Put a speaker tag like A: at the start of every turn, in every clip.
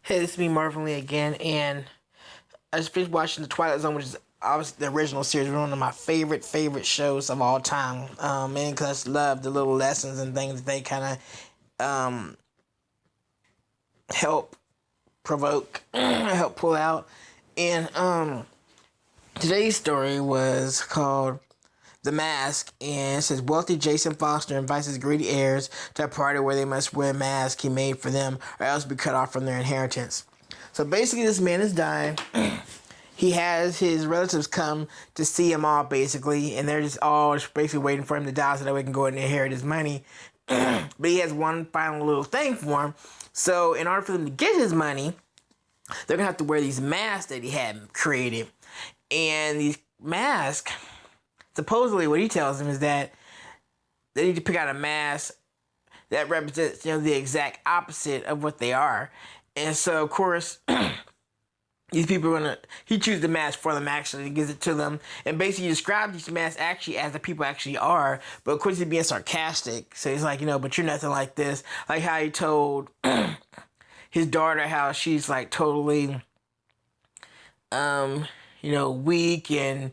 A: Hey, this is me, Marvin again, and I just finished watching the Twilight Zone, which is obviously the original series, one of my favorite shows of all time. And because I love the little lessons and things that they kind of help provoke, help pull out. And today's story was called The Mask, and it says wealthy Jason Foster invites his greedy heirs to a party where they must wear a mask he made for them or else be cut off from their inheritance. So basically this man is dying. He has his relatives come to see him all basically, and they're just all basically waiting for him to die so that we can go and inherit his money. But he has one final little thing for him. So in order for them to get his money, they're gonna have to wear these masks that he had created. And these masks, supposedly what he tells them is that they need to pick out a mask that represents, the exact opposite of what they are. And so, of course, these people are he chooses the mask for them, actually, and gives it to them. And basically describes these masks actually as the people actually are. But of course, he's being sarcastic. So he's like, but you're nothing like this. Like how he told his daughter how she's like totally, weak and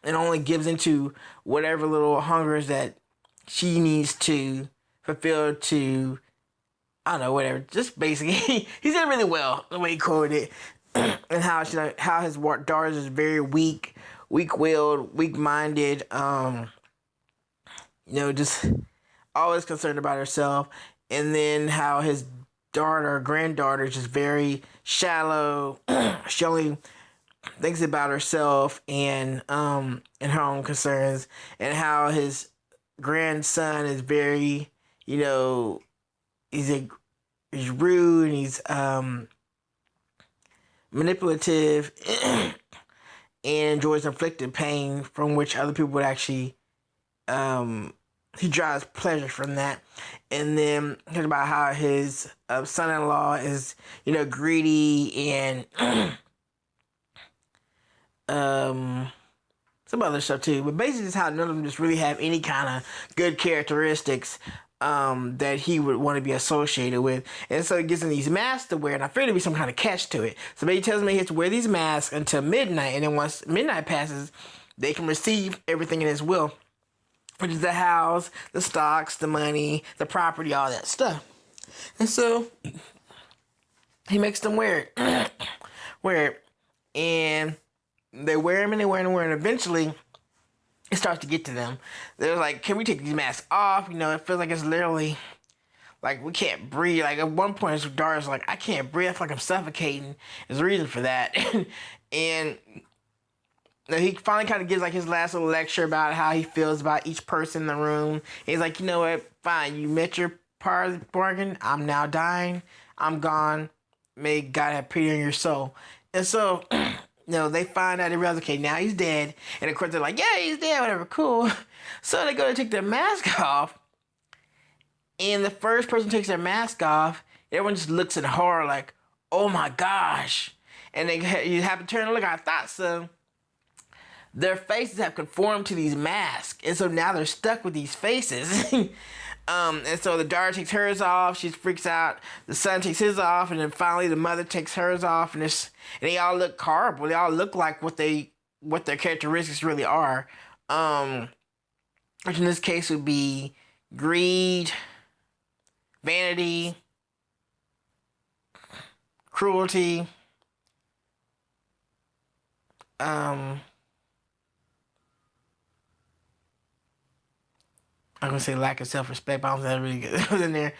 A: only gives into whatever little hungers that she needs to fulfill to, I don't know, whatever. Just basically, he did really well the way he quoted it, and how his daughter is very weak-willed, weak-minded. Just always concerned about herself, and then how his granddaughter is just very shallow. She only thinks about herself and her own concerns, and how his grandson is very, he's rude and he's manipulative and enjoys inflicting pain from which other people would actually he draws pleasure from that. And then talk about how his son-in-law is greedy and some other stuff too, but basically it's how none of them just really have any kind of good characteristics that he would want to be associated with. And so he gives him these masks to wear, and I feel there'd be some kind of catch to it. So he tells me he has to wear these masks until midnight, and then once midnight passes, they can receive everything in his will, which is the house, the stocks, the money, the property, all that stuff. And so he makes them wear it. And they wear them and they wear them and wear them. Eventually, it starts to get to them. They're like, can we take these masks off? It feels like it's literally like we can't breathe. Like at one point, his daughter's like, I can't breathe. I feel like I'm suffocating. There's a reason for that. And he finally kind of gives like his last little lecture about how he feels about each person in the room. And he's like, you know what? Fine. You met your part of the bargain. I'm now dying. I'm gone. May God have pity on your soul. And so, they find out, they realize, okay, now he's dead. And of course, they're like, yeah, he's dead, whatever, cool. So they go to take their mask off. And the first person takes their mask off, everyone just looks in horror like, oh my gosh. And you have to turn and look, I thought so. Their faces have conformed to these masks. And so now they're stuck with these faces. And so the daughter takes hers off. She freaks out. The son takes his off, and then finally the mother takes hers off. And they all look horrible. They all look like what their characteristics really are. Which in this case would be greed, vanity, cruelty, I'm gonna say lack of self-respect, but I don't think that really good was in there.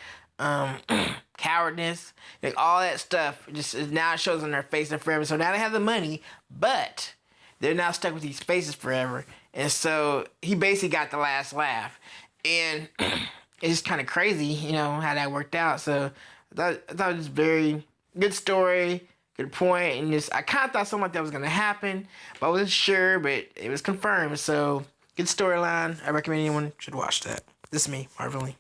A: Cowardness, like all that stuff, just now it shows on their face and forever. So now they have the money, but they're now stuck with these faces forever. And so he basically got the last laugh, and it's just kind of crazy, how that worked out. So I thought it was very good story, good point, and I kind of thought something like that was gonna happen, but I wasn't sure, but it was confirmed. So. Good storyline. I recommend anyone should watch that. This is me, Marvin.